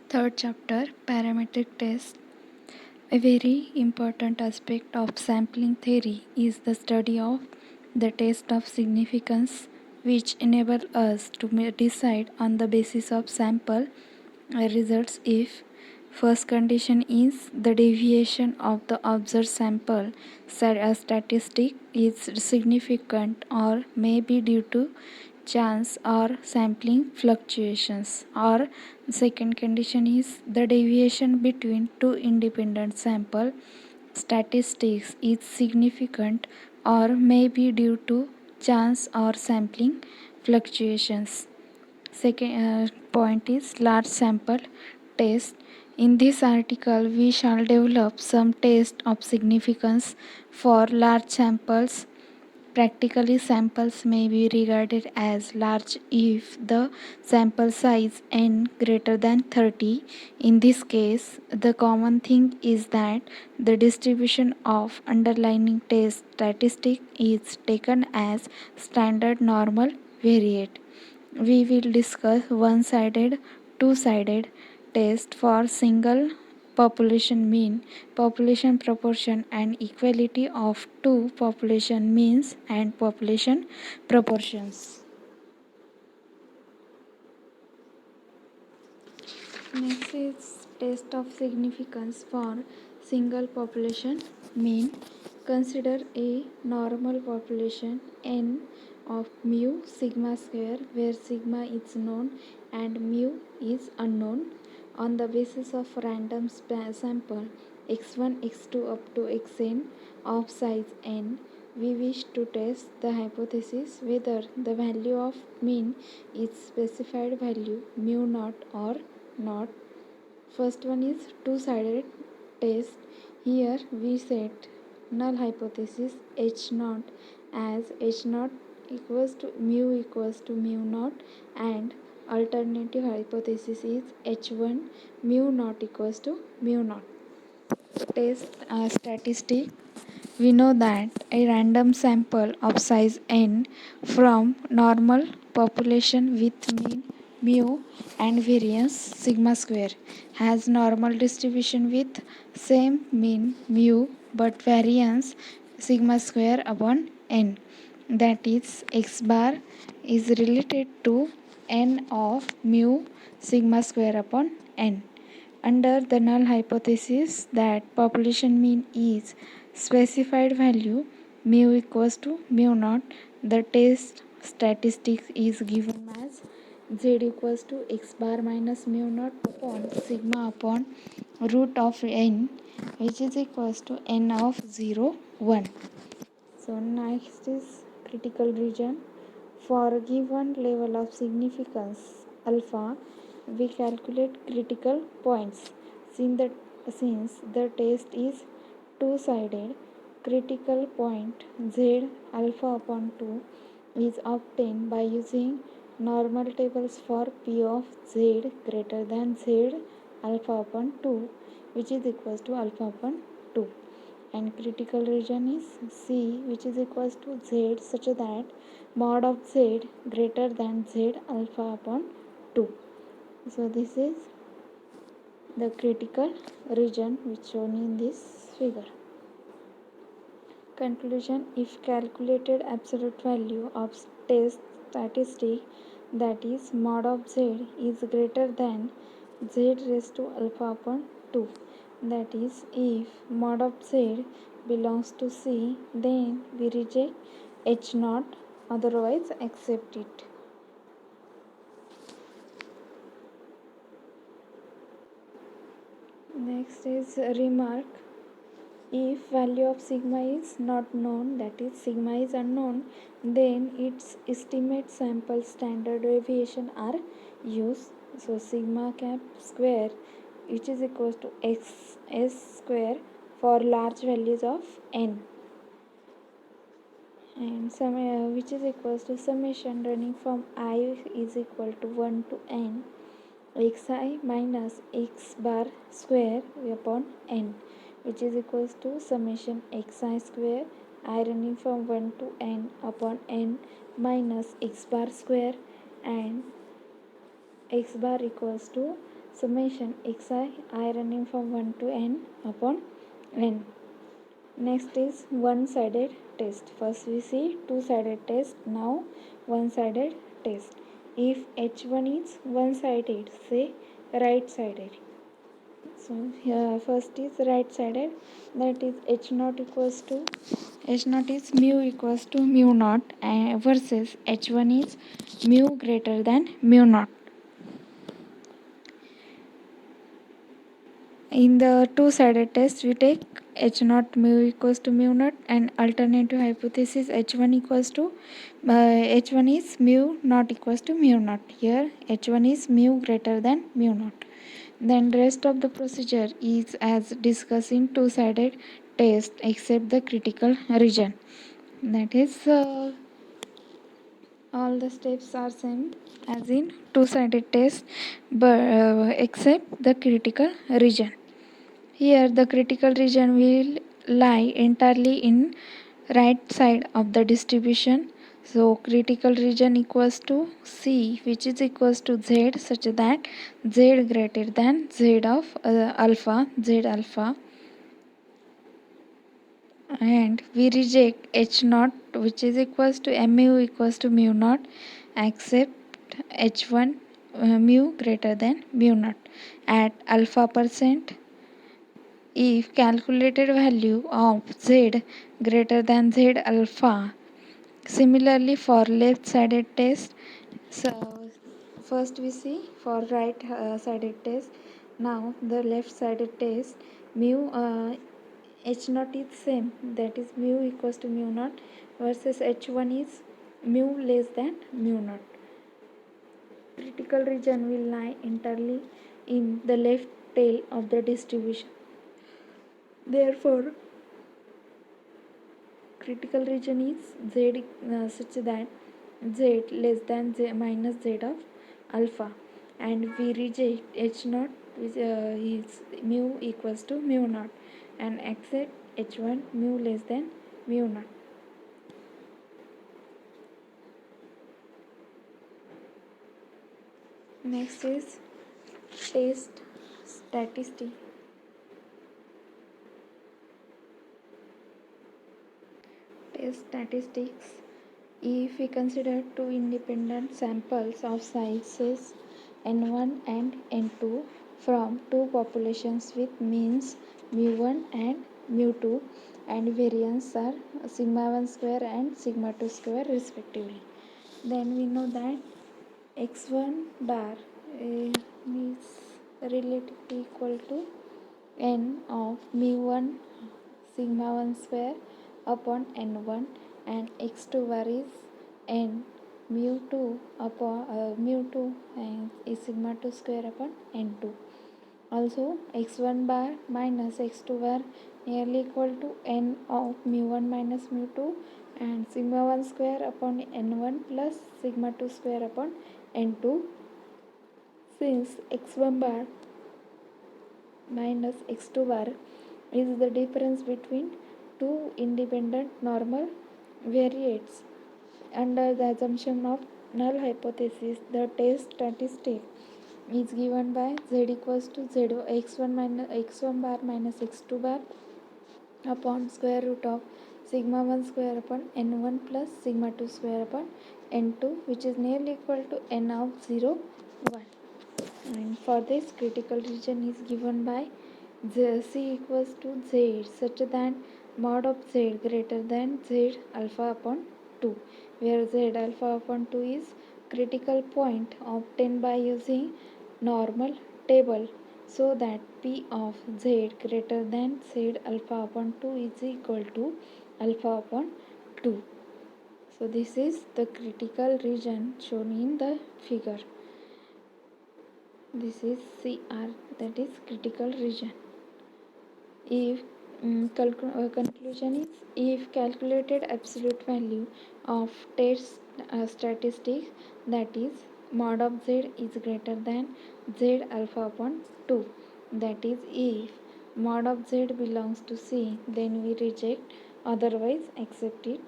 Third chapter, parametric test. A very important aspect of sampling theory is the study of the test of significance, which enable us to decide on the basis of sample results if first condition is the deviation of the observed sample statistic is significant or may be due to chance or sampling fluctuations, or second condition is the deviation between two independent sample statistics is significant or may be due to chance or sampling fluctuations. Second point is large sample test. In this article, we shall develop some test of significance for large samples. Practically, samples may be regarded as large if the sample size n greater than 30. In this case, the common thing is that the distribution of underlying test statistic is taken as standard normal variate. We will discuss one-sided, two-sided test for single population mean, population proportion and equality of two population means and population proportions. Next is test of significance for single population mean. Consider a normal population n of mu sigma square where sigma is known and mu is unknown. On the basis of random sample x1 x2 up to xn of size n, we wish to test the hypothesis whether the value of mean is specified value mu naught or not. First one is two-sided test. Here we set null hypothesis h naught as h naught equals to mu naught, and alternative hypothesis is h1 mu naught equals to mu naught. Test statistic. We know that a random sample of size n from normal population with mean mu and variance sigma square has normal distribution with same mean mu but variance sigma square upon n. That is, x bar is related to n of mu sigma square upon n. Under the null hypothesis that population mean is specified value mu equals to mu naught, the test statistics is given as z equals to x bar minus mu naught upon sigma upon root of n, which is equals to n of 0 1. So next is critical region. For a given level of significance alpha, we calculate critical points. Since the test is two-sided, critical point z alpha upon 2 is obtained by using normal tables for p of z greater than z alpha upon 2, which is equals to alpha upon 2, and critical region is C, which is equals to Z such that mod of Z greater than Z alpha upon 2. So this is the critical region which shown in this figure. Conclusion: if calculated absolute value of test statistic, that is mod of Z is greater than Z raised to alpha upon 2, that is, if mod of Z belongs to C, then we reject H naught, otherwise accept it. Next is a remark. If value of sigma is not known, that is sigma is unknown, then its estimate sample standard deviation are used. So sigma cap square, which is equals to x s square for large values of n, and which is equals to summation running from I is equal to 1 to n xi minus x bar square upon n, which is equals to summation xi square I running from 1 to n upon n minus x bar square, and x bar equals to summation xi I running from 1 to n upon n. Next is one-sided test. First we see two-sided test. Now one-sided test. If h1 is one-sided, say right-sided. So here first is right-sided, that is h naught equals to h naught is mu equals to mu naught versus h1 is mu greater than mu naught. In the two-sided test, we take h naught mu equals to mu naught, and alternative hypothesis h1 equals to h1 is mu naught equals to mu naught. Here h1 is mu greater than mu naught. Then rest of the procedure is as discussed in two-sided test except the critical region. That is all the steps are same as in two-sided test, but except the critical region. Here the critical region will lie entirely in right side of the distribution. So critical region equals to C, which is equals to Z, such that Z greater than Z of alpha, Z alpha, and we reject H naught, which is equals to mu equals to mu naught, except H1 mu greater than mu naught at alpha percent. If calculated value of Z greater than Z alpha. Similarly for left sided test, so first we see for right sided test. Now the left sided test, mu h naught is same, that is mu equals to mu naught versus h1 is mu less than mu naught. Critical region will lie entirely in the left tail of the distribution. Therefore, critical region is Z such that Z less than Z minus Z of alpha, and we reject H naught, which is mu equals to mu naught, and accept H1 mu less than mu naught. Next is test statistic. Test statistics. If we consider two independent samples of sizes n1 and n2 from two populations with means mu1 and mu2 and variance are sigma 1 square and sigma 2 square respectively, then we know that x1 bar is relatively equal to n of mu1 sigma 1 square upon n1, and x2 bar is n mu2 upon mu2 and is sigma 2 square upon n2. Also x1 bar minus x2 bar nearly equal to n of mu1 minus mu2 and sigma 1 square upon n1 plus sigma 2 square upon n2. Since x1 bar minus x2 bar is the difference between two independent normal variates, under the assumption of null hypothesis, the test statistic is given by z equals to z x1 minus x1 bar minus x2 bar upon square root of sigma 1 square upon n1 plus sigma 2 square upon n2, which is nearly equal to n of 0 1. And for this, critical region is given by c equals to z such that mod of z greater than z alpha upon 2, where z alpha upon 2 is critical point obtained by using normal table, so that p of z greater than z alpha upon 2 is equal to alpha upon 2. So this is the critical region shown in the figure. This is CR, that is critical region. If conclusion is, if calculated absolute value of test statistics, that is mod of z is greater than z alpha upon 2, that is if mod of z belongs to C, then we reject, otherwise accept it.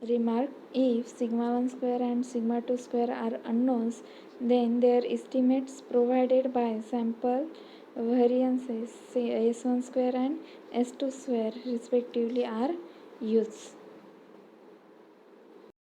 Remark, if sigma 1 square and sigma 2 square are unknowns, Then their estimates provided by sample variances say S1 square and S2 square respectively are used.